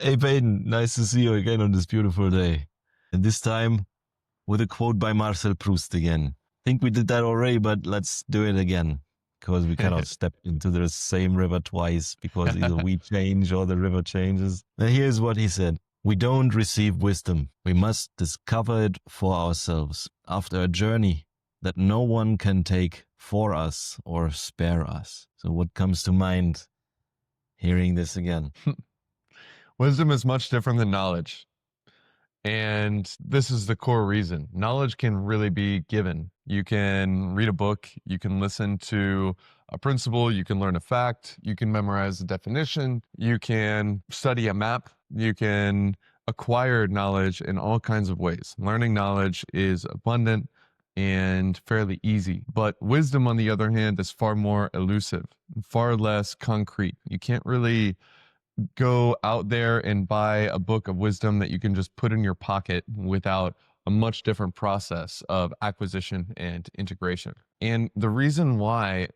Hey Peyton, nice to see you again on this beautiful day. And this time with a quote by Marcel Proust again. Think we did that already, but let's do it again. Because we cannot step into the same river twice because either we change or the river changes. And here's what he said. We don't receive wisdom. We must discover it for ourselves after a journey that no one can take for us or spare us. So what comes to mind hearing this again? Wisdom is much different than knowledge. And this is the core reason. Knowledge can really be given. You can read a book, you can listen to a principle, you can learn a fact, you can memorize a definition, you can study a map, you can acquire knowledge in all kinds of ways. Learning knowledge is abundant and fairly easy. But wisdom, on the other hand, is far more elusive, far less concrete. You can't really go out there and buy a book of wisdom that you can just put in your pocket without a much different process of acquisition and integration. And the reason why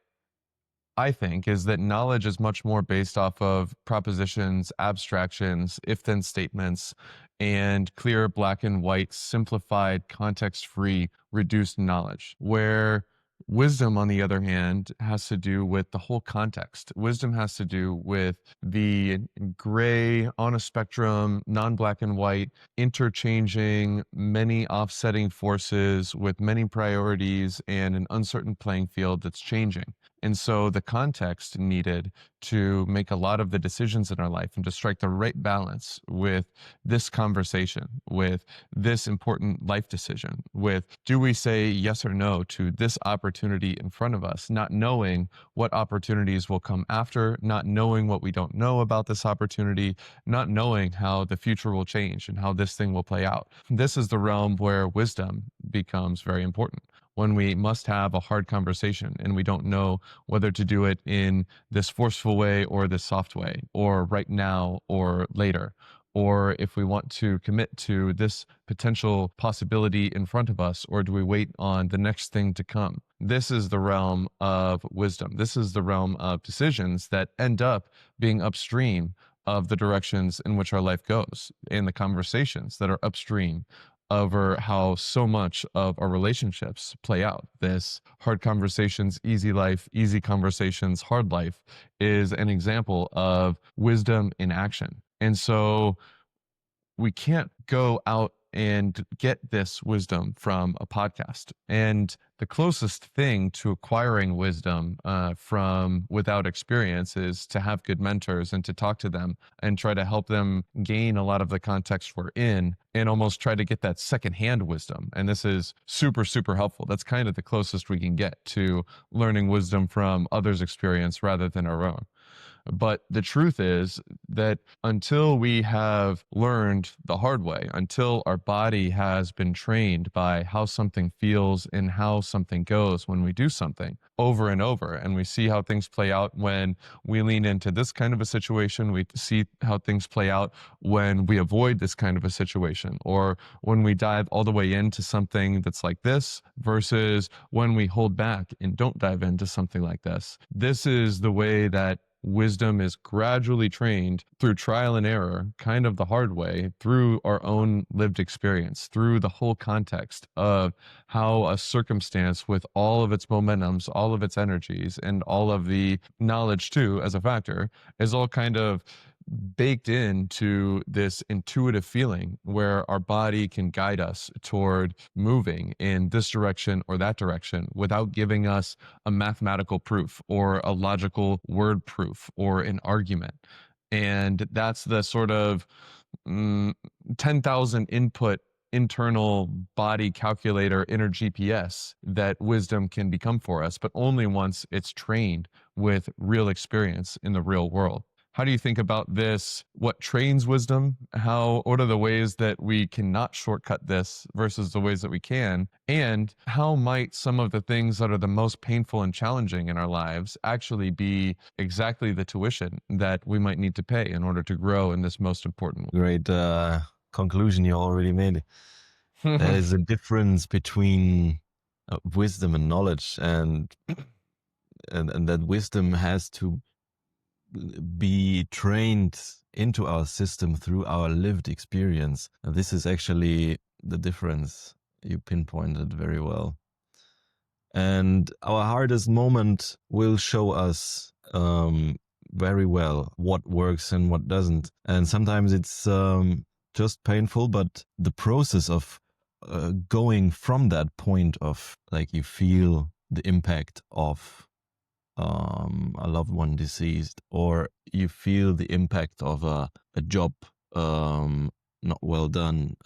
I think is that knowledge is much more based off of propositions, abstractions, if-then statements, and clear black and white, simplified, context-free, reduced knowledge, where wisdom, on the other hand, has to do with the whole context. Wisdom has to do with the gray, on a spectrum, non-black and white, interchanging, many offsetting forces with many priorities and an uncertain playing field that's changing. And so the context needed to make a lot of the decisions in our life and to strike the right balance with this conversation, with this important life decision, with do we say yes or no to this opportunity in front of us, not knowing what opportunities will come after, not knowing what we don't know about this opportunity, not knowing how the future will change and how this thing will play out. This is the realm where wisdom becomes very important. When we must have a hard conversation and we don't know whether to do it in this forceful way or this soft way, or right now or later, or if we want to commit to this potential possibility in front of us, or do we wait on the next thing to come? This is the realm of wisdom. This is the realm of decisions that end up being upstream of the directions in which our life goes, and the conversations that are upstream over how so much of our relationships play out. This hard conversations, easy life, easy conversations, hard life is an example of wisdom in action. And so we can't go out and get this wisdom from a podcast. And the closest thing to acquiring wisdom from without experience is to have good mentors and to talk to them and try to help them gain a lot of the context we're in and almost try to get that secondhand wisdom. And this is super, super helpful. That's kind of the closest we can get to learning wisdom from others' experience rather than our own. But the truth is that until we have learned the hard way, until our body has been trained by how something feels and how something goes when we do something over and over, and we see how things play out when we lean into this kind of a situation, we see how things play out when we avoid this kind of a situation, or when we dive all the way into something that's like this versus when we hold back and don't dive into something like this. This is the way that wisdom is gradually trained through trial and error, kind of the hard way, through our own lived experience, through the whole context of how a circumstance with all of its momentums, all of its energies, and all of the knowledge too, as a factor, is all kind of baked into this intuitive feeling where our body can guide us toward moving in this direction or that direction without giving us a mathematical proof or a logical word proof or an argument. And that's the sort of 10,000 input internal body calculator, inner GPS that wisdom can become for us, but only once it's trained with real experience in the real world. How do you think about this? What trains wisdom? What are the ways that we cannot shortcut this versus the ways that we can? And how might some of the things that are the most painful and challenging in our lives actually be exactly the tuition that we might need to pay in order to grow in this most important way? Great conclusion you already made. There is a difference between wisdom and knowledge, and that wisdom has to be trained into our system through our lived experience. This is actually the difference. You pinpointed very well. And our hardest moment will show us very well what works and what doesn't. And sometimes it's just painful, but the process of going from that point of like you feel the impact of a loved one deceased, or you feel the impact of a job not well done,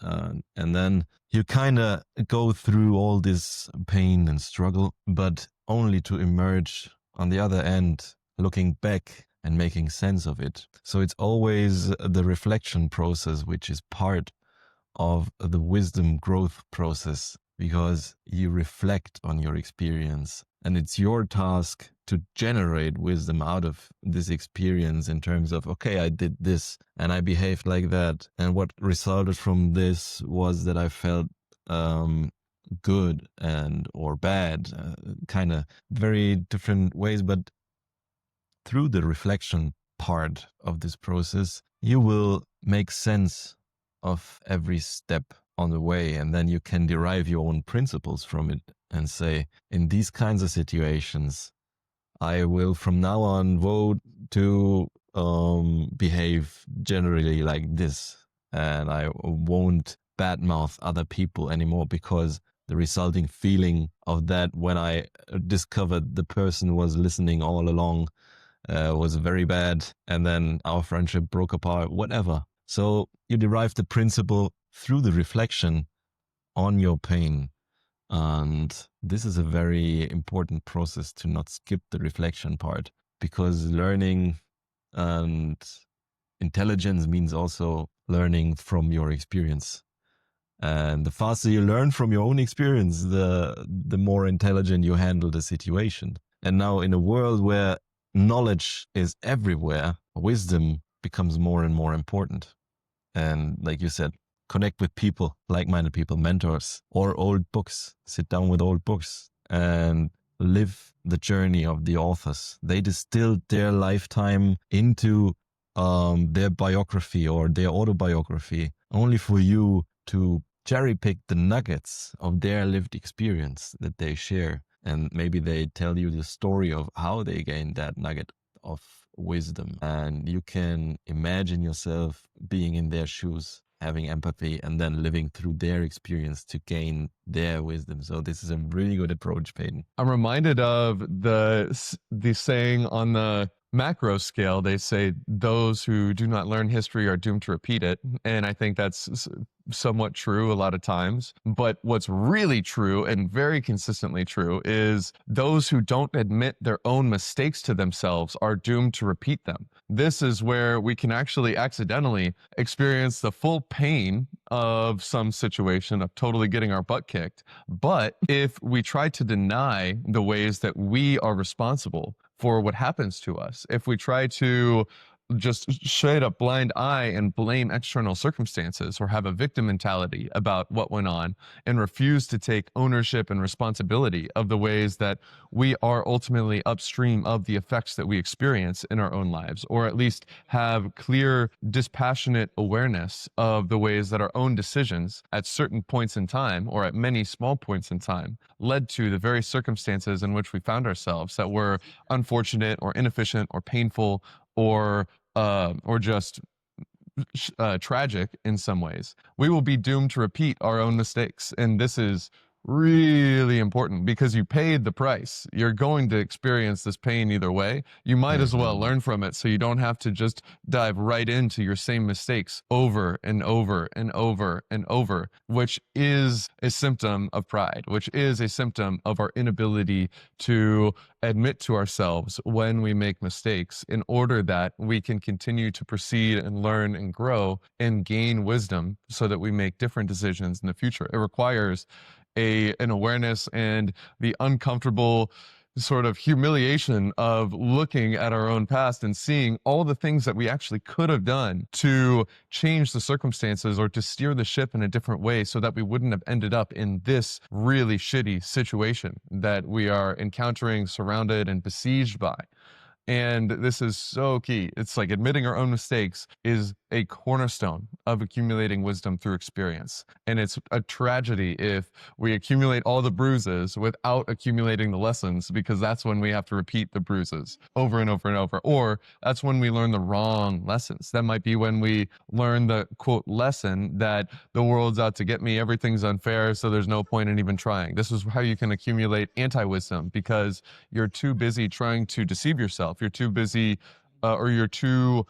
and then you kind of go through all this pain and struggle, but only to emerge on the other end looking back and making sense of it. So it's always the reflection process which is part of the wisdom growth process, because you reflect on your experience and it's your task to generate wisdom out of this experience in terms of, okay, I did this and I behaved like that, and what resulted from this was that I felt good and or bad, kind of very different ways. But through the reflection part of this process, you will make sense of every step on the way, and then you can derive your own principles from it and say, in these kinds of situations, I will from now on vote to behave generally like this, and I won't badmouth other people anymore, because the resulting feeling of that when I discovered the person was listening all along was very bad, and then our friendship broke apart, whatever. So you derive the principle through the reflection on your pain. And this is a very important process to not skip the reflection part, because learning and intelligence means also learning from your experience. And the faster you learn from your own experience, the more intelligent you handle the situation. And now, in a world where knowledge is everywhere, wisdom becomes more and more important. And like you said, connect with people, like-minded people, mentors, or old books. Sit down with old books and live the journey of the authors. They distilled their lifetime into their biography or their autobiography, only for you to cherry pick the nuggets of their lived experience that they share. And maybe they tell you the story of how they gained that nugget of wisdom. And you can imagine yourself being in their shoes, having empathy, and then living through their experience to gain their wisdom. So this is a really good approach, Peyton. I'm reminded of the saying on the macro scale. They say those who do not learn history are doomed to repeat it. And I think that's somewhat true a lot of times. But what's really true and very consistently true is those who don't admit their own mistakes to themselves are doomed to repeat them. This is where we can actually accidentally experience the full pain of some situation of totally getting our butt kicked. But if we try to deny the ways that we are responsible for what happens to us, if we try to just straight up blind eye and blame external circumstances or have a victim mentality about what went on and refuse to take ownership and responsibility of the ways that we are ultimately upstream of the effects that we experience in our own lives, or at least have clear, dispassionate awareness of the ways that our own decisions at certain points in time, or at many small points in time, led to the very circumstances in which we found ourselves that were unfortunate or inefficient or painful or just tragic in some ways, we will be doomed to repeat our own mistakes. And this is really important because you paid the price. You're going to experience this pain either way. You might as well learn from it so you don't have to just dive right into your same mistakes over and over and over and over, which is a symptom of pride, which is a symptom of our inability to admit to ourselves when we make mistakes in order that we can continue to proceed and learn and grow and gain wisdom so that we make different decisions in the future. It requires an awareness and the uncomfortable sort of humiliation of looking at our own past and seeing all the things that we actually could have done to change the circumstances or to steer the ship in a different way so that we wouldn't have ended up in this really shitty situation that we are encountering, surrounded, and besieged by. And this is so key. It's like admitting our own mistakes is a cornerstone of accumulating wisdom through experience. And it's a tragedy if we accumulate all the bruises without accumulating the lessons, because that's when we have to repeat the bruises over and over and over. Or that's when we learn the wrong lessons. That might be when we learn the quote lesson that the world's out to get me, everything's unfair, so there's no point in even trying. This is how you can accumulate anti-wisdom, because you're too busy trying to deceive yourself. You're too busy or you're too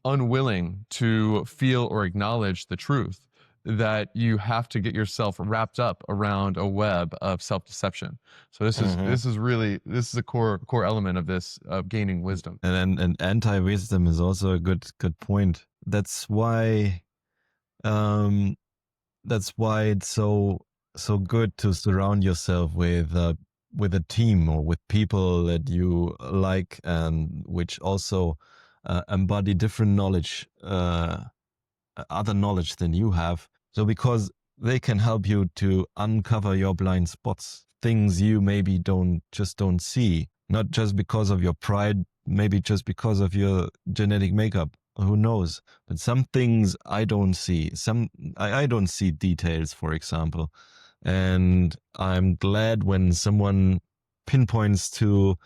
unwilling to feel or acknowledge the truth, that you have to get yourself wrapped up around a web of self-deception. So this is a core element of this, of gaining wisdom. And anti-wisdom is also a good point. That's why it's so good to surround yourself with a team or with people that you like and which also embody different knowledge, other knowledge than you have. So because they can help you to uncover your blind spots, things you maybe don't see, not just because of your pride, maybe just because of your genetic makeup. Who knows? But some things I don't see. I don't see details, for example. And I'm glad when someone pinpoints to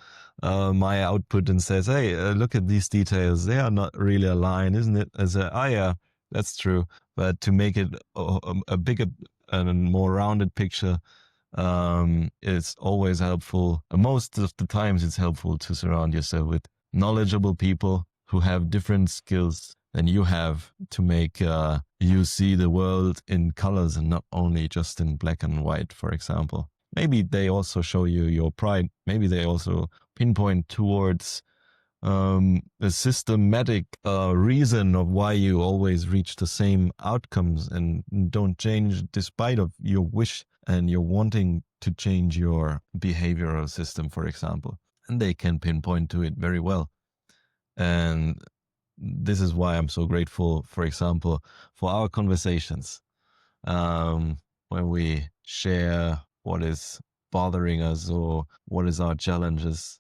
my output and says, "Hey, look at these details. They are not really aligned, isn't it?" I say, "Oh yeah, that's true." But to make it a bigger and more rounded picture, it's always helpful. Most of the times, it's helpful to surround yourself with knowledgeable people who have different skills than you have to make you see the world in colors and not only just in black and white, for example. Maybe they also show you your pride. Maybe they also pinpoint towards a systematic reason of why you always reach the same outcomes and don't change despite of your wish and your wanting to change your behavioral system, for example. And they can pinpoint to it very well. And this is why I'm so grateful, for example, for our conversations, when we share what is bothering us or what is our challenges,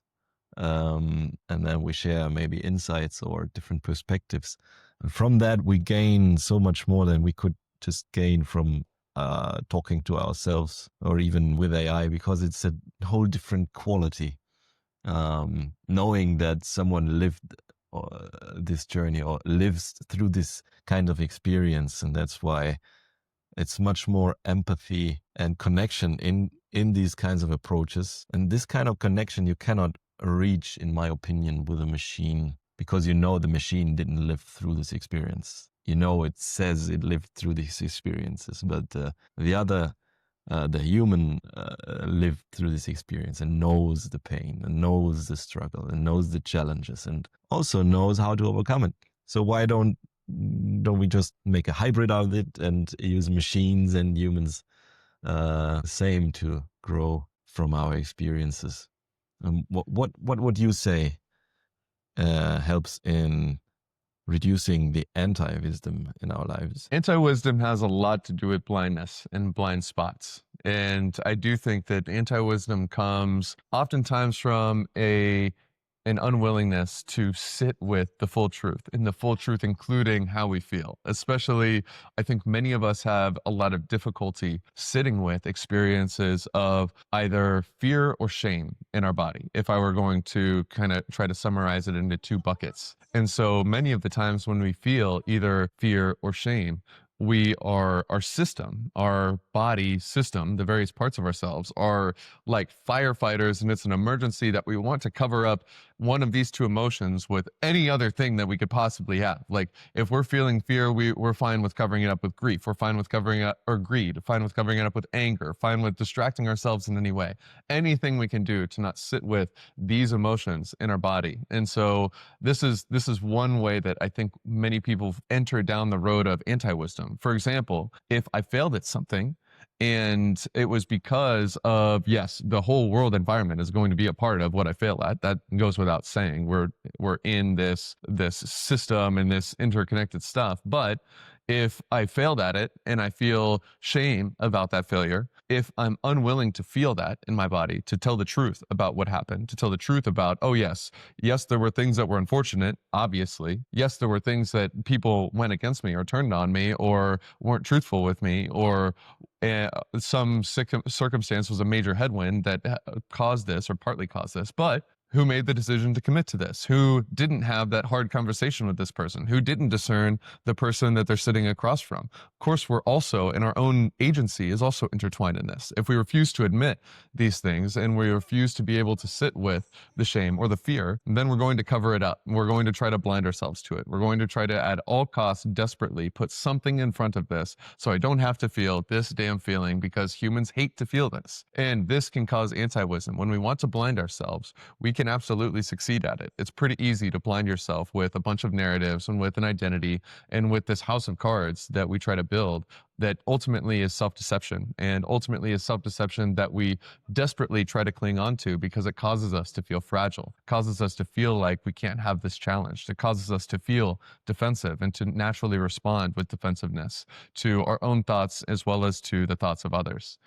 and then we share maybe insights or different perspectives. And from that, we gain so much more than we could just gain from talking to ourselves or even with AI, because it's a whole different quality. Knowing that someone lived this journey or lives through this kind of experience, and that's why it's much more empathy and connection in these kinds of approaches. And this kind of connection you cannot reach, in my opinion, with a machine, because the machine didn't live through this experience. It says it lived through these experiences, but the human lived through this experience and knows the pain and knows the struggle and knows the challenges and also knows how to overcome it. So why don't we just make a hybrid out of it and use machines and humans same to grow from our experiences? What would you say helps in reducing the anti-wisdom in our lives? Anti-wisdom has a lot to do with blindness and blind spots. And I do think that anti-wisdom comes oftentimes from an unwillingness to sit with the full truth, and the full truth including how we feel. Especially, I think many of us have a lot of difficulty sitting with experiences of either fear or shame in our body, if I were going to kind of try to summarize it into two buckets. And so many of the times when we feel either fear or shame, our system, our body system, the various parts of ourselves are like firefighters, and it's an emergency that we want to cover up one of these two emotions with any other thing that we could possibly have. Like if we're feeling fear, we're fine with covering it up with grief. We're fine with covering it up, or greed, fine with covering it up with anger, fine with distracting ourselves in any way. Anything we can do to not sit with these emotions in our body. And so this is one way that I think many people enter down the road of anti-wisdom. For example, if I failed at something, and it was because of, yes, the whole world environment is going to be a part of what I fail at. That goes without saying. We're in this system and this interconnected stuff. But if I failed at it and I feel shame about that failure, if I'm unwilling to feel that in my body, to tell the truth about what happened, to tell the truth about, oh, yes, there were things that were unfortunate, obviously. Yes, there were things that people went against me or turned on me or weren't truthful with me, or some circumstance was a major headwind that caused this or partly caused this. But who made the decision to commit to this? Who didn't have that hard conversation with this person? Who didn't discern the person that they're sitting across from? Of course, we're also, in our own agency, is also intertwined in this. If we refuse to admit these things and we refuse to be able to sit with the shame or the fear, then we're going to cover it up. We're going to try to blind ourselves to it. We're going to try to, at all costs, desperately put something in front of this so I don't have to feel this damn feeling, because humans hate to feel this. And this can cause anti-wisdom. When we want to blind ourselves, we can absolutely succeed at it. It's pretty easy to blind yourself with a bunch of narratives and with an identity and with this house of cards that we try to build that ultimately is self-deception, and ultimately is self-deception that we desperately try to cling on to because it causes us to feel fragile, causes us to feel like we can't have this challenge. It causes us to feel defensive and to naturally respond with defensiveness to our own thoughts as well as to the thoughts of others.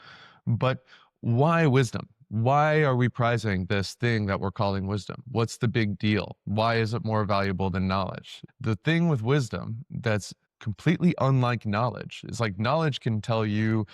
But why wisdom? Why are we prizing this thing that we're calling wisdom? What's the big deal? Why is it more valuable than knowledge? The thing with wisdom that's completely unlike knowledge is, like, knowledge can tell you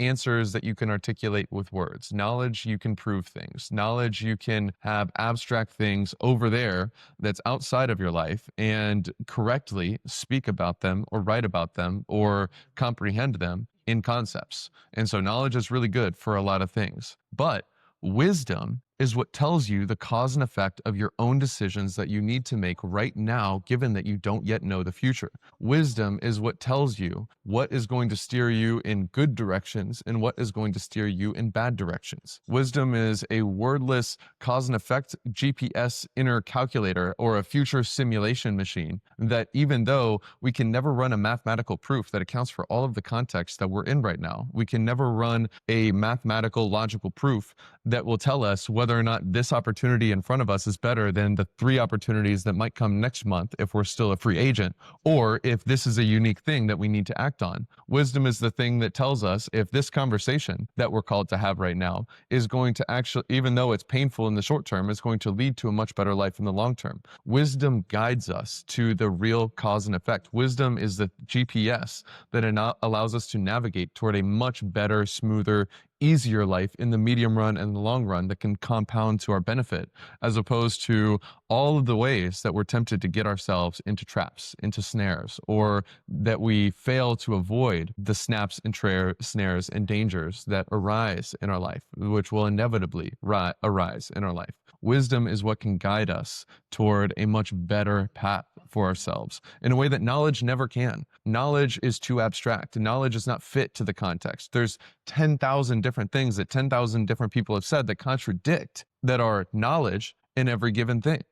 answers that you can articulate with words. Knowledge, you can prove things. Knowledge, you can have abstract things over there that's outside of your life and correctly speak about them or write about them or comprehend them in concepts. And so knowledge is really good for a lot of things. But wisdom is what tells you the cause and effect of your own decisions that you need to make right now, given that you don't yet know the future. Wisdom is what tells you what is going to steer you in good directions and what is going to steer you in bad directions. Wisdom is a wordless cause and effect GPS inner calculator or a future simulation machine that, even though we can never run a mathematical proof that accounts for all of the context that we're in right now, we can never run a mathematical logical proof that will tell us whether or not this opportunity in front of us is better than the 3 opportunities that might come next month if we're still a free agent, or if this is a unique thing that we need to act on. Wisdom is the thing that tells us if this conversation that we're called to have right now is going to actually, even though it's painful in the short term, is going to lead to a much better life in the long term. Wisdom guides us to the real cause and effect. Wisdom is the GPS that allows us to navigate toward a much better, smoother, easier life in the medium run and the long run that can compound to our benefit, as opposed to all of the ways that we're tempted to get ourselves into traps, into snares, or that we fail to avoid the snaps and snares and dangers that arise in our life, which will inevitably arise in our life. Wisdom is what can guide us toward a much better path for ourselves in a way that knowledge never can. Knowledge is too abstract. Knowledge is not fit to the context. There's 10,000 different things that 10,000 different people have said that contradict that are knowledge in every given thing.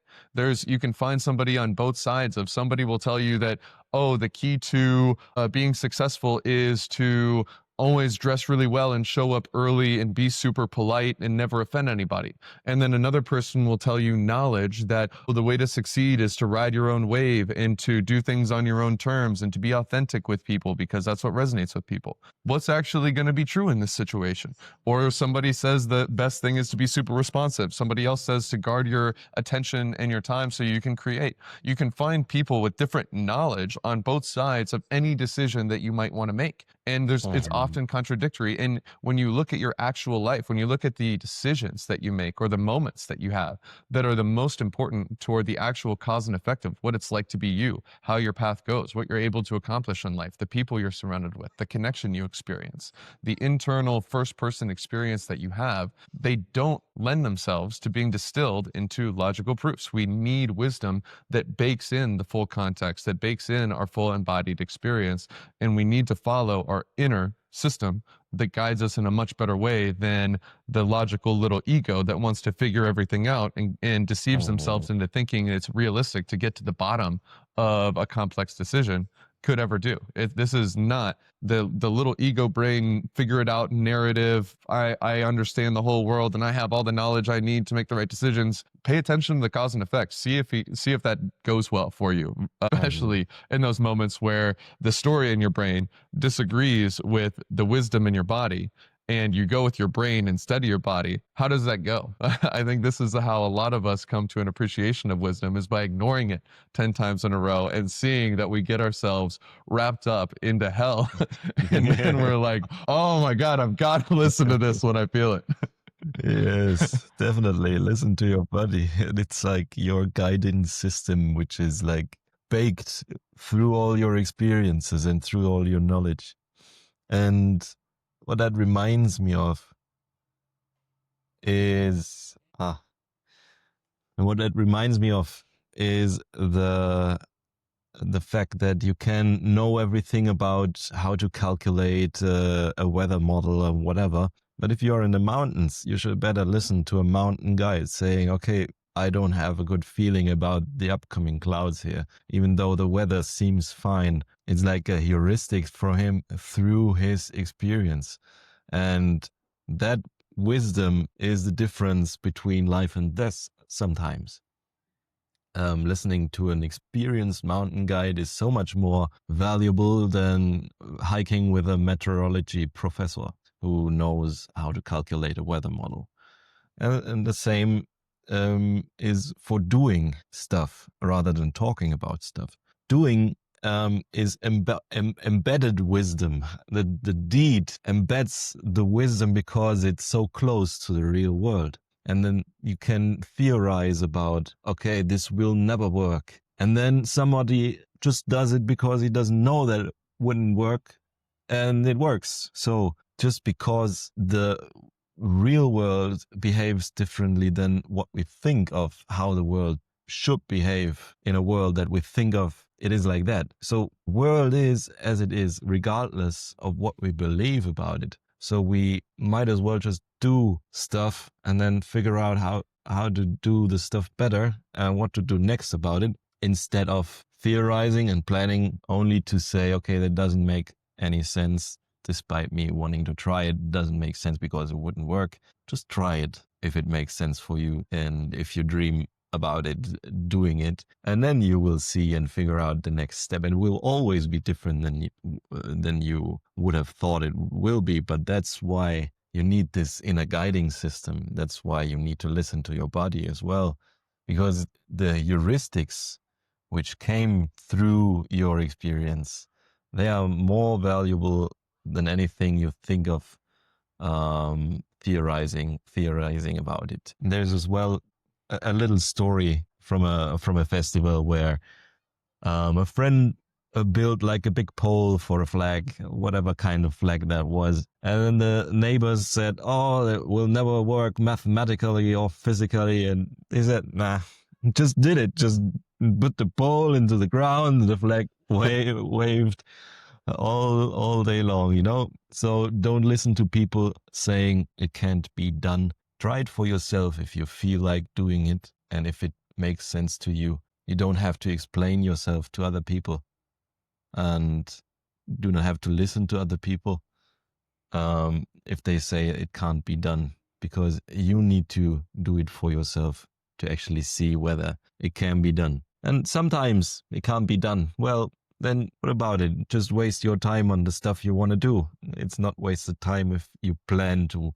You can find somebody on both sides of, somebody will tell you that, oh, the key to being successful is to always dress really well and show up early and be super polite and never offend anybody. And then another person will tell you knowledge that, well, the way to succeed is to ride your own wave and to do things on your own terms and to be authentic with people because that's what resonates with people. What's actually going to be true in this situation? Or somebody says the best thing is to be super responsive. Somebody else says to guard your attention and your time so you can create. You can find people with different knowledge on both sides of any decision that you might want to make. And it's often contradictory. And when you look at your actual life, when you look at the decisions that you make or the moments that you have that are the most important toward the actual cause and effect of what it's like to be you, how your path goes, what you're able to accomplish in life, the people you're surrounded with, the connection you experience, the internal first-person experience that you have, they don't lend themselves to being distilled into logical proofs. We need wisdom that bakes in the full context, that bakes in our full embodied experience, and we need to follow our inner system that guides us in a much better way than the logical little ego that wants to figure everything out and deceives themselves into thinking it's realistic to get to the bottom of a complex decision could ever do. This is not the little ego brain figure it out narrative. I understand the whole world and I have all the knowledge I need to make the right decisions. Pay attention to the cause and effect. See if that goes well for you, especially in those moments where the story in your brain disagrees with the wisdom in your body. and you go with your brain instead of your body, how does that go? I think this is how a lot of us come to an appreciation of wisdom, is by ignoring it 10 times in a row and seeing that we get ourselves wrapped up into hell. And then we're like, oh my God, I've got to listen to this when I feel it. Yes, definitely. Listen to your body. It's like your guidance system, which is like baked through all your experiences and through all your knowledge. And what that reminds me of is and what that reminds me of is the fact that you can know everything about how to calculate a weather model or whatever. But if you're in the mountains, you should better listen to a mountain guide saying, okay, I don't have a good feeling about the upcoming clouds here, even though the weather seems fine. It's like a heuristic for him through his experience. And that wisdom is the difference between life and death sometimes. Listening to an experienced mountain guide is so much more valuable than hiking with a meteorology professor who knows how to calculate a weather model. And the same is for doing stuff rather than talking about stuff. Doing is embedded wisdom. The deed embeds the wisdom because it's so close to the real world. And then you can theorize about, okay, this will never work. And then somebody just does it because he doesn't know that it wouldn't work, and it works. So just because the real world behaves differently than what we think of how the world should behave in a world that we think of, it is like that. So world is as it is, regardless of what we believe about it. So we might as well just do stuff and then figure out how to do the stuff better and what to do next about it, instead of theorizing and planning only to say, okay, that doesn't make any sense. Despite me wanting to try it, doesn't make sense because it wouldn't work. Just try it if it makes sense for you, and if you dream about it, doing it, and then you will see and figure out the next step. And it will always be different than you would have thought it will be. But that's why you need this inner guiding system. That's why you need to listen to your body as well, because the heuristics which came through your experience, they are more valuable than anything you think of theorizing about it. There's as well a little story from a festival where a friend built like a big pole for a flag, whatever kind of flag that was. And then the neighbors said, oh, it will never work mathematically or physically. And he said, nah, just did it. Just put the pole into the ground, the flag waved all day long, you know? So don't listen to people saying it can't be done. Try it for yourself if you feel like doing it and if it makes sense to you. You don't have to explain yourself to other people, and do not have to listen to other people if they say it can't be done, because you need to do it for yourself to actually see whether it can be done. And sometimes it can't be done. Well, then what about it? Just waste your time on the stuff you want to do. It's not wasted time if you plan to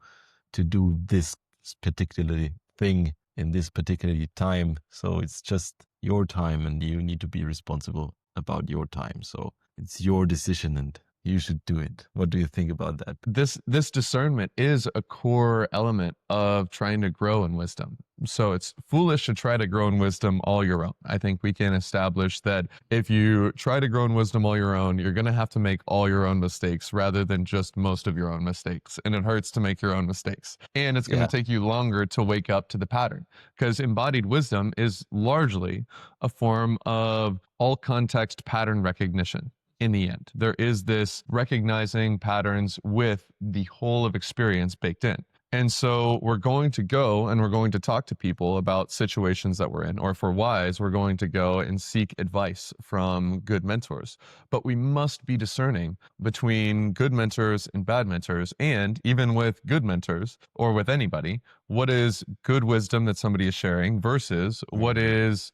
do this particular thing in this particular time. So it's just your time, and you need to be responsible about your time. So it's your decision, and you should do it. What do you think about that? This discernment is a core element of trying to grow in wisdom. So it's foolish to try to grow in wisdom all your own. I think we can establish that if you try to grow in wisdom all your own, you're going to have to make all your own mistakes rather than just most of your own mistakes. And it hurts to make your own mistakes. And it's going to take you longer to wake up to the pattern, because embodied wisdom is largely a form of all context pattern recognition. In the end, there is this recognizing patterns with the whole of experience baked in. And so we're going to go and we're going to talk to people about situations that we're in, or if we're wise, we're going to go and seek advice from good mentors. But we must be discerning between good mentors and bad mentors. And even with good mentors or with anybody, what is good wisdom that somebody is sharing versus what is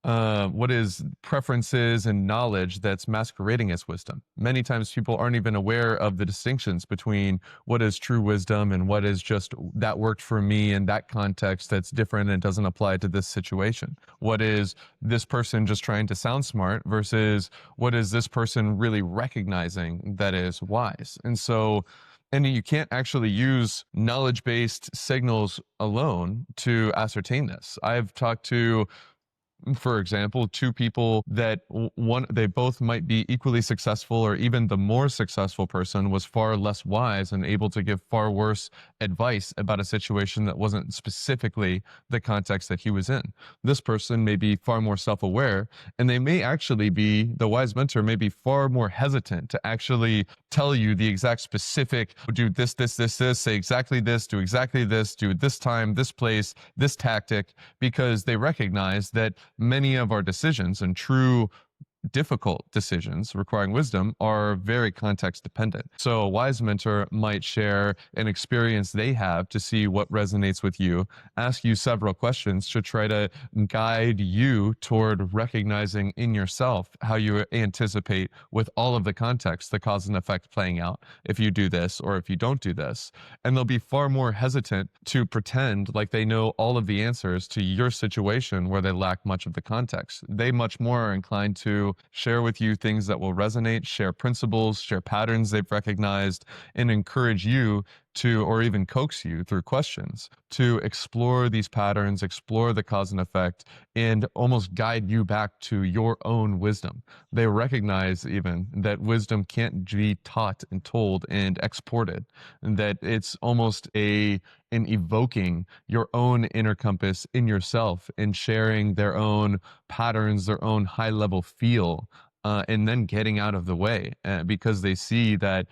what is preferences and knowledge that's masquerading as wisdom. Many times people aren't even aware of the distinctions between what is true wisdom and what is just that worked for me in that context that's different and doesn't apply to this situation. What is this person just trying to sound smart versus what is this person really recognizing that is wise? And you can't actually use knowledge-based signals alone to ascertain this. I've talked to, for example, two people that they both might be equally successful, or even the more successful person was far less wise and able to give far worse advice about a situation that wasn't specifically the context that he was in. This person may be far more self-aware, and they may actually be, the wise mentor may be far more hesitant to actually tell you the exact specific, do this, say exactly this, do exactly this, do this time, this place, this tactic, because they recognize that many of our decisions, and true difficult decisions requiring wisdom, are very context dependent. So a wise mentor might share an experience they have to see what resonates with you, ask you several questions to try to guide you toward recognizing in yourself how you anticipate, with all of the context, the cause and effect playing out if you do this or if you don't do this. And they'll be far more hesitant to pretend like they know all of the answers to your situation where they lack much of the context. They much more are inclined to share with you things that will resonate, share principles, share patterns they've recognized, and encourage you to, or even coax you through questions to explore these patterns, explore the cause and effect, and almost guide you back to your own wisdom. They recognize even that wisdom can't be taught and told and exported, and that it's almost in evoking your own inner compass in yourself and sharing their own patterns, their own high level feel, and then getting out of the way, because they see that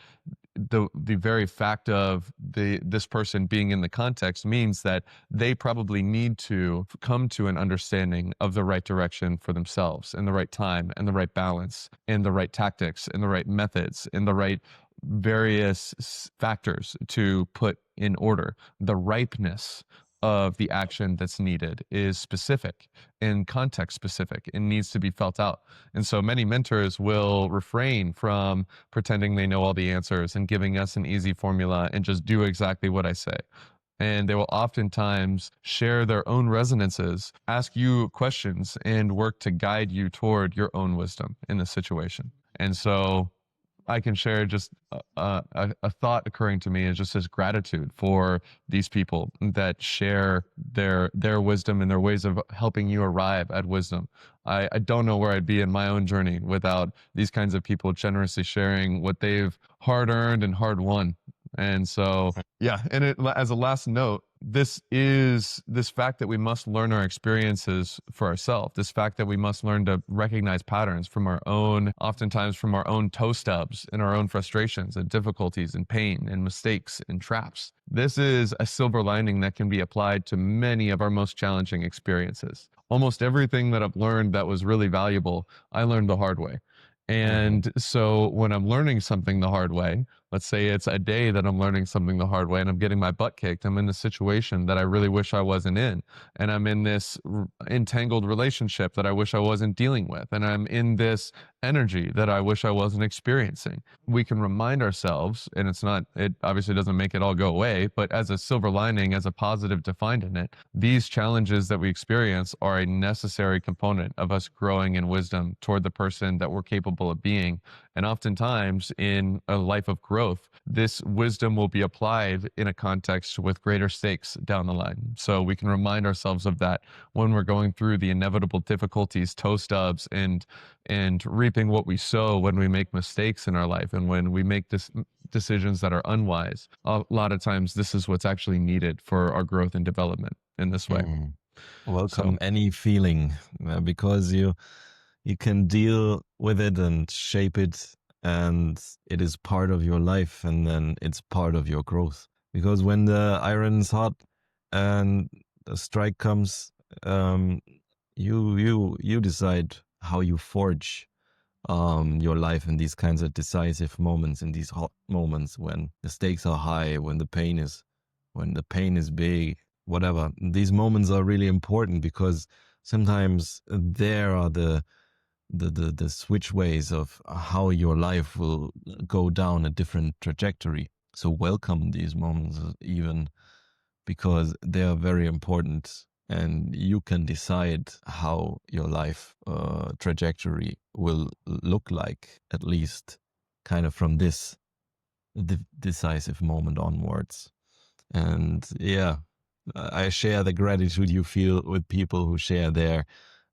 the very fact of this person being in the context means that they probably need to come to an understanding of the right direction for themselves, and the right time, and the right balance, and the right tactics, and the right methods, and the right various factors to put in order. The ripeness of the action that's needed is specific and context specific and needs to be felt out. And so many mentors will refrain from pretending they know all the answers and giving us an easy formula and just do exactly what I say. And they will oftentimes share their own resonances, ask you questions, and work to guide you toward your own wisdom in the situation. And so I can share just a thought occurring to me is just as gratitude for these people that share their wisdom and their ways of helping you arrive at wisdom. I don't know where I'd be in my own journey without these kinds of people generously sharing what they've hard earned and hard won. And so, yeah, and as a last note, this fact that we must learn our experiences for ourselves, this fact that we must learn to recognize patterns from our own, oftentimes from our own toe stubs and our own frustrations and difficulties and pain and mistakes and traps. This is a silver lining that can be applied to many of our most challenging experiences. Almost everything that I've learned that was really valuable, I learned the hard way. And so when I'm learning something the hard way, let's say it's a day that I'm learning something the hard way and I'm getting my butt kicked, I'm in a situation that I really wish I wasn't in, and I'm in this entangled relationship that I wish I wasn't dealing with, and I'm in this energy that I wish I wasn't experiencing. We can remind ourselves, and it obviously doesn't make it all go away, but as a silver lining, as a positive to find in it, these challenges that we experience are a necessary component of us growing in wisdom toward the person that we're capable of being. And oftentimes in a life of growth, this wisdom will be applied in a context with greater stakes down the line. So we can remind ourselves of that when we're going through the inevitable difficulties, toe stubs, and reaping what we sow when we make mistakes in our life and when we make decisions that are unwise. A lot of times this is what's actually needed for our growth and development in this way. Welcome any feeling, because you can deal with it and shape it, and it is part of your life, and then it's part of your growth. Because when the iron is hot and the strike comes, you decide how you forge your life in these kinds of decisive moments, in these hot moments when the stakes are high, when the pain is big, whatever. These moments are really important because Sometimes there are the switchways of how your life will go down a different trajectory. So welcome these moments, even because they are very important, and you can decide how your life trajectory will look like, at least kind of from this decisive moment onwards. And yeah, I share the gratitude you feel with people who share their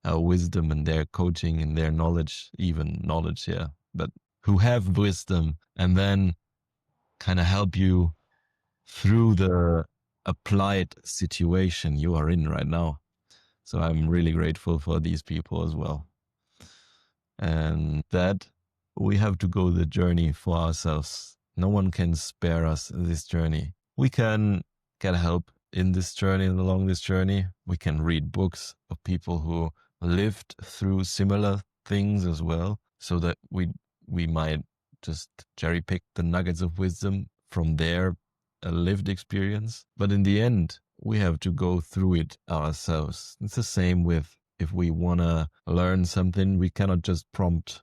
wisdom and their coaching and their knowledge, even knowledge, yeah, but who have wisdom and then kind of help you through the applied situation you are in right now. So I'm really grateful for these people as well. And that we have to go the journey for ourselves. No one can spare us this journey. We can get help in this journey and along this journey. We can read books of people who lived through similar things as well, so that we might just cherry pick the nuggets of wisdom from their lived experience. But in the end, we have to go through it ourselves. It's the same with if we want to learn something, we cannot just prompt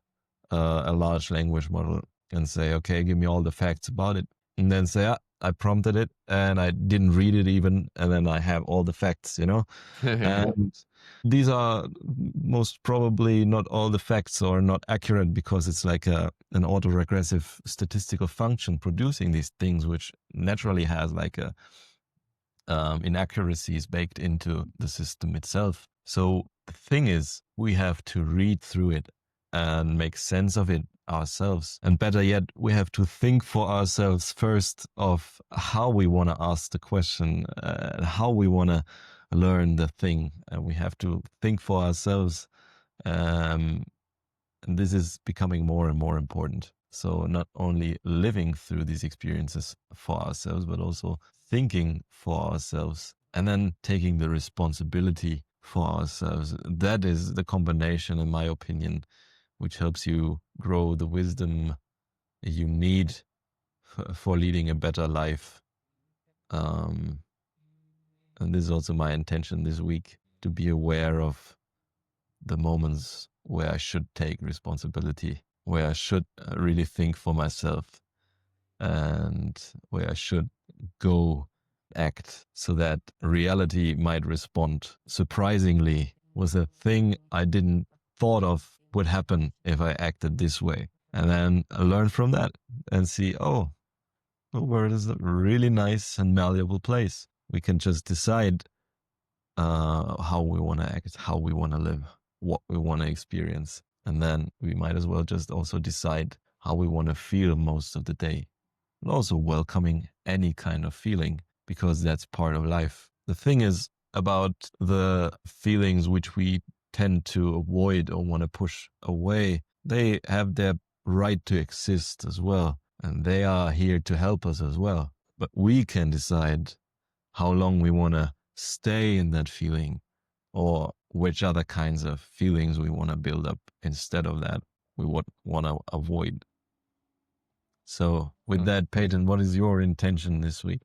a large language model and say, okay, give me all the facts about it. And then say, I prompted it and I didn't read it even. And then I have all the facts, you know? And these are most probably not all the facts or not accurate, because it's like an autoregressive statistical function producing these things, which naturally has like a inaccuracies baked into the system itself. So the thing is, we have to read through it and make sense of it ourselves. And better yet, we have to think for ourselves first of how we want to ask the question, how we want to learn the thing. And we have to think for ourselves. And this is becoming more and more important. So not only living through these experiences for ourselves, but also thinking for ourselves and then taking the responsibility for ourselves. That is the combination, in my opinion, which helps you grow the wisdom you need for leading a better life. And this is also my intention this week, to be aware of the moments where I should take responsibility, where I should really think for myself, and where I should go act, so that reality might respond surprisingly with a thing I didn't thought of would happen if I acted this way. And then I learn from that and see, oh, the world is a really nice and malleable place. We can just decide how we want to act, how we want to live, what we want to experience. And then we might as well just also decide how we want to feel most of the day. And also welcoming any kind of feeling, because that's part of life. The thing is about the feelings which we tend to avoid or want to push away, they have their right to exist as well. And they are here to help us as well. But we can decide how long we want to stay in that feeling, or which other kinds of feelings we want to build up instead of that we would want to avoid. So with that, Peyton, what is your intention this week?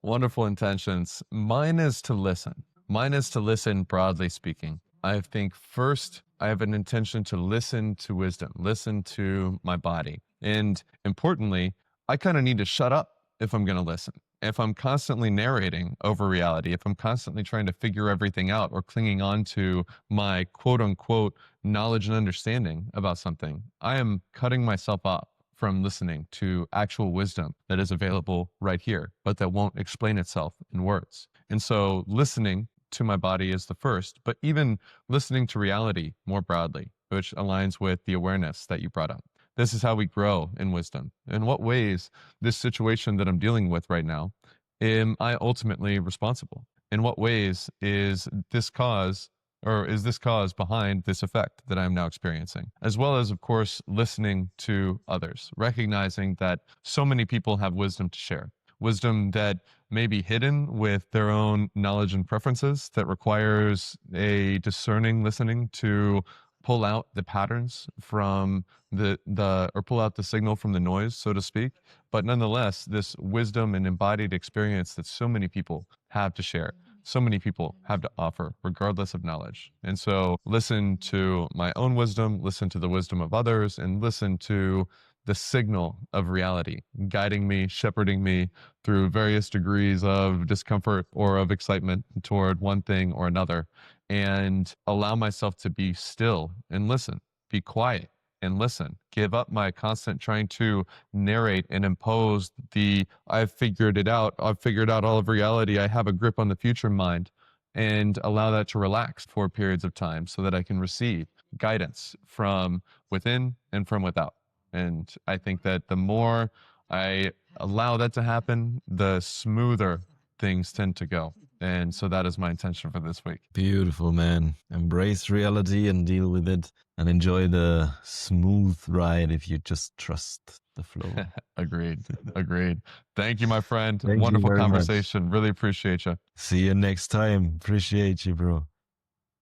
Wonderful intentions. Mine is to listen. Mine is to listen, broadly speaking. I think first, I have an intention to listen to wisdom, listen to my body. And importantly, I kind of need to shut up if I'm going to listen. If I'm constantly narrating over reality, if I'm constantly trying to figure everything out or clinging on to my quote unquote knowledge and understanding about something, I am cutting myself off from listening to actual wisdom that is available right here, but that won't explain itself in words. And so listening to my body is the first, but even listening to reality more broadly, which aligns with the awareness that you brought up. This is how we grow in wisdom. In what ways this situation that I'm dealing with right now, am I ultimately responsible? In what ways is this cause behind this effect that I'm now experiencing? As well as, of course, listening to others, recognizing that so many people have wisdom to share, wisdom that may be hidden with their own knowledge and preferences, that requires a discerning listening to pull out the patterns from or pull out the signal from the noise, so to speak. But nonetheless, this wisdom and embodied experience that so many people have to share. so many people have to offer, regardless of knowledge. And so listen to my own wisdom, listen to the wisdom of others, and listen to the signal of reality guiding me, shepherding me through various degrees of discomfort or of excitement toward one thing or another, and allow myself to be still and listen, be quiet and listen, give up my constant trying to narrate and impose the I've figured it out, I've figured out all of reality, I have a grip on the future mind, and allow that to relax for periods of time so that I can receive guidance from within and from without. And I think that the more I allow that to happen, the smoother things tend to go. And so that is my intention for this week. Beautiful, man. Embrace reality and deal with it and enjoy the smooth ride if you just trust the flow. Agreed. Agreed. Thank you, my friend. Thank you Wonderful very much. conversation. Really appreciate you. See you next time. Appreciate you, bro.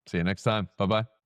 See you next time. Bye bye.